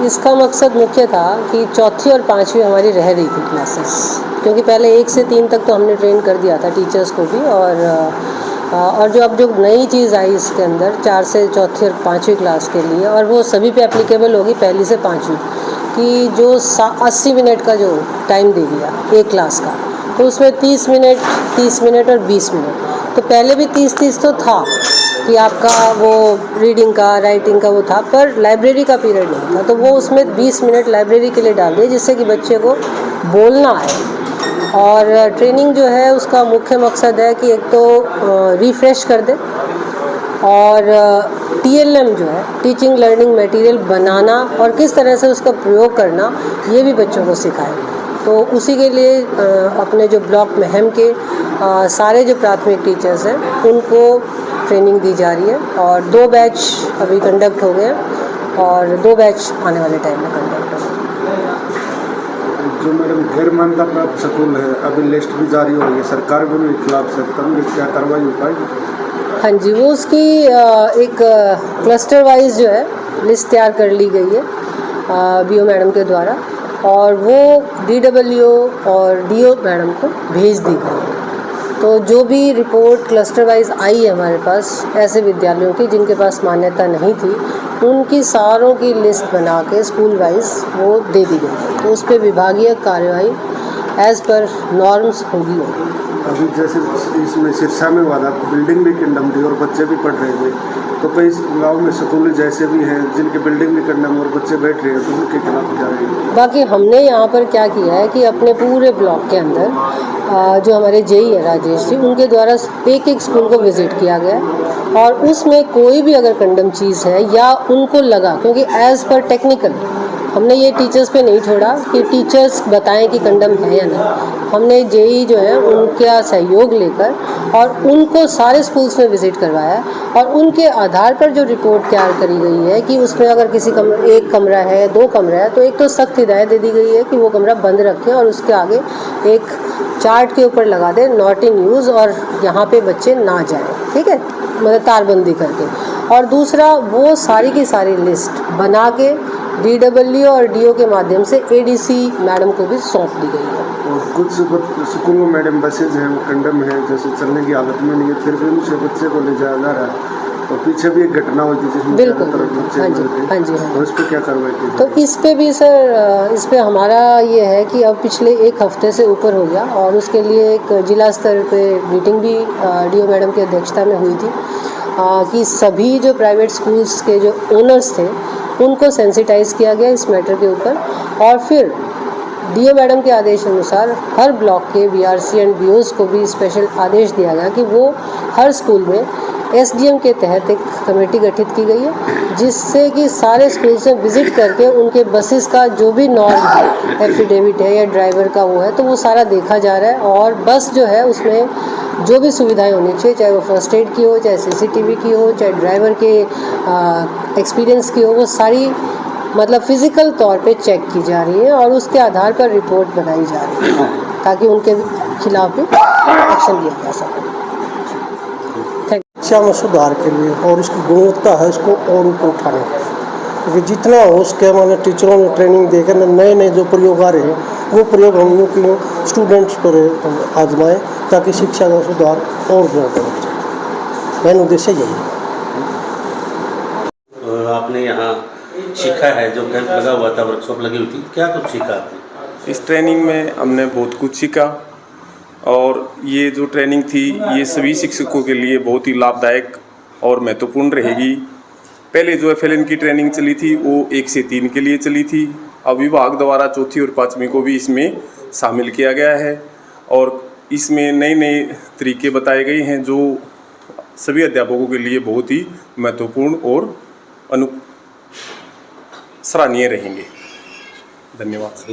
इसका मकसद मुख्य था कि चौथी और पाँचवीं हमारी रह रही थी क्लासेस, क्योंकि पहले 1 से 3 तक तो हमने ट्रेन कर दिया था टीचर्स को भी, और जो अब जो नई चीज़ आई इसके अंदर 4 से चौथी और पाँचवीं क्लास के लिए, और वो सभी पे एप्लीकेबल होगी पहली से पाँचवीं, कि जो 80 मिनट का जो टाइम दे दिया एक क्लास का, तो उसमें 30 मिनट और 20 मिनट। तो पहले भी 30-30 तो था कि आपका वो रीडिंग का, राइटिंग का वो था, पर लाइब्रेरी का पीरियड नहीं था, तो वो उसमें 20 मिनट लाइब्रेरी के लिए डाल दिए, जिससे कि बच्चे को बोलना आए। और ट्रेनिंग जो है उसका मुख्य मकसद है कि एक तो रिफ़्रेश कर दे, और TLM जो है टीचिंग लर्निंग मटेरियल बनाना और किस तरह से उसका प्रयोग करना, ये भी बच्चों को सिखाए। तो उसी के लिए अपने जो ब्लॉक महम के सारे जो प्राथमिक टीचर्स हैं उनको ट्रेनिंग दी जा रही है, और 2 बैच अभी कंडक्ट हो गए हैं और 2 बैच आने वाले टाइम में कंडक्ट होंगे। जो मैडम गैर मान्यता प्राप्त स्कूल है, अभी लिस्ट भी जारी हो रही है, सरकार भी उनके खिलाफ है, तब क्या कार्रवाई हो पाएगी? हाँ जी, वो उसकी एक क्लस्टर वाइज जो है लिस्ट तैयार कर ली गई है BO मैडम के द्वारा, और वो DWO और DO मैडम को भेज दी गई है। तो जो भी रिपोर्ट क्लस्टर वाइज आई है हमारे पास ऐसे विद्यालयों की जिनके पास मान्यता नहीं थी, उनकी सारों की लिस्ट बना के स्कूल वाइज वो दे दी गई है। तो उस पर विभागीय कार्यवाही एज़ पर नॉर्म्स होगी। अभी जैसे इसमें सिरसा में वाला बिल्डिंग भी कंडम थी और बच्चे भी पढ़ रहे थे, तो कई गाँव में स्कूल जैसे भी हैं जिनके बिल्डिंग भी कंडम और बच्चे बैठ रहे हैं, तो उनके खिलाफ क्या है? बाकी हमने यहाँ पर क्या किया है कि अपने पूरे ब्लॉक के अंदर जो हमारे JE है राजेश जी, उनके द्वारा एक स्कूल को विज़िट किया गया, और उसमें कोई भी अगर कंडम चीज़ है या उनको लगा, क्योंकि एज़ पर टेक्निकल हमने ये टीचर्स पे नहीं छोड़ा कि टीचर्स बताएं कि कंडम है या नहीं, हमने JE जो है उनका सहयोग लेकर और उनको सारे स्कूल्स में विज़िट करवाया, और उनके आधार पर जो रिपोर्ट तैयार करी गई है कि उसमें अगर किसी एक कमरा है, 2 कमरा है, तो एक तो सख्त हिदायत दे दी गई है कि वो कमरा बंद रखें और उसके आगे एक चार्ट के ऊपर लगा दें नॉट इन यूज़, और यहाँ पे बच्चे ना जाएं, ठीक है, मतलब तारबंदी करके। और दूसरा, वो सारी की सारी लिस्ट बना के DWO और DO के माध्यम से ADC मैडम को भी सौंप दी गई है। और कुछ स्कूल में मैडम बसेज हैं वो कंडम है, जैसे चलने की हालत में नहीं है, फिर भी उनसे बच्चे को ले जाया जा रहा है, और पीछे भी एक घटना हुई थी जिसमें बिल्कुल, हाँ जी। तो इस पर क्या कार्रवाई की? तो इस पे भी सर, इस पे हमारा ये है कि अब पिछले 1 हफ्ते से ऊपर हो गया, और उसके लिए एक जिला स्तर पे मीटिंग भी DO मैडम की अध्यक्षता में हुई थी, कि सभी जो प्राइवेट स्कूल्स के जो ओनर्स थे उनको सेंसिटाइज़ किया गया इस मैटर के ऊपर, और फिर DO मैडम के आदेश अनुसार हर ब्लॉक के BRC एंड BOs को भी स्पेशल आदेश दिया गया कि वो हर स्कूल में SDM के तहत एक कमेटी गठित की गई है, जिससे कि सारे स्कूल से विज़िट करके उनके बसेस का जो भी नॉर्म है, एफिडेविट है या ड्राइवर का वो है, तो वो सारा देखा जा रहा है, और बस जो है उसमें जो भी सुविधाएं होनी चाहिए, चाहे वो फर्स्ट एड की हो, चाहे CCTV की हो, चाहे ड्राइवर के एक्सपीरियंस की हो, वो सारी मतलब फ़िज़िकल तौर पे चेक की जा रही है, और उसके आधार पर रिपोर्ट बनाई जा रही है ताकि उनके खिलाफ भी एक्शन लिया जा सके। शिक्षा में सुधार के लिए और इसकी गुणवत्ता है इसको और ऊपर उठाने के लिए, क्योंकि जितना हो उसके मैंने टीचरों ने ट्रेनिंग देकर नए नए जो प्रयोग आ रहे हैं वो प्रयोग हम लोग के स्टूडेंट्स पर आजमाएं ताकि शिक्षा का सुधार और बेहतर हो जाए। मेन उद्देश्य यही है। आपने यहाँ सीखा है, जो कैंप लगा हुआ था, वर्कशॉप लगी हुई थी, क्या कुछ सीखा आपने? इस ट्रेनिंग में हमने बहुत कुछ सीखा, और ये जो ट्रेनिंग थी ये सभी शिक्षकों के लिए बहुत ही लाभदायक और महत्वपूर्ण रहेगी। पहले जो FLN की ट्रेनिंग चली थी वो 1 से 3 के लिए चली थी, अब विभाग द्वारा चौथी और पाँचवीं को भी इसमें शामिल किया गया है, और इसमें नए नए तरीके बताए गए हैं जो सभी अध्यापकों के लिए बहुत ही महत्वपूर्ण और सराहनीय रहेंगे। धन्यवाद।